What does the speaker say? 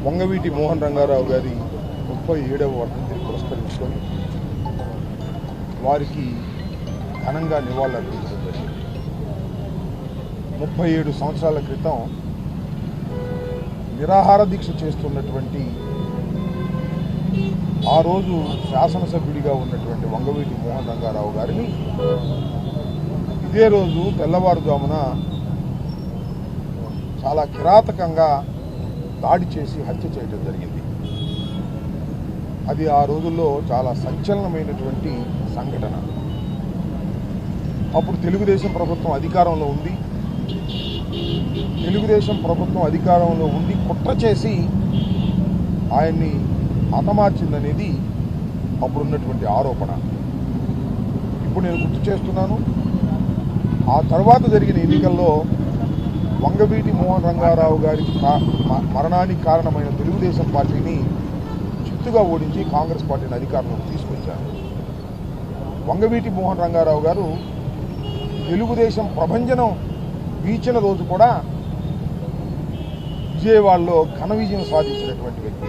వంగవీటి మోహన్ రంగారావు గారి 37వ వర్ధంతిని పురస్కరించుకొని వారికి ఘనంగా నివాళులర్పించడం జరిగింది. 37 సంవత్సరాల క్రితం నిరాహార దీక్ష చేస్తున్నటువంటి ఆ రోజు శాసనసభ్యుడిగా ఉన్నటువంటి వంగవీటి మోహన్ రంగారావు గారిని ఇదే రోజు తెల్లవారుజామున చాలా కిరాతకంగా దాడి చేసి హత్య చేయడం జరిగింది. అది ఆ రోజుల్లో చాలా సంచలనమైనటువంటి సంఘటన. అప్పుడు తెలుగుదేశం ప్రభుత్వం అధికారంలో ఉంది. తెలుగుదేశం ప్రభుత్వం అధికారంలో ఉండి కుట్ర చేసి ఆయన్ని హతమార్చిందనేది అప్పుడున్నటువంటి ఆరోపణ. ఇప్పుడు నేను గుర్తు చేస్తున్నాను, ఆ తర్వాత జరిగిన ఎన్నికల్లో వంగవీటి మోహన్ రంగారావు గారికి మరణానికి కారణమైన తెలుగుదేశం పార్టీని చిత్తుగా ఓడించి కాంగ్రెస్ పార్టీని అధికారంలోకి తీసుకొచ్చారు. వంగవీటి మోహన్ రంగారావు గారు తెలుగుదేశం ప్రభంజనం వీచిన రోజు కూడా విజయవాడలో ఘన విజయం సాధించినటువంటి వ్యక్తి.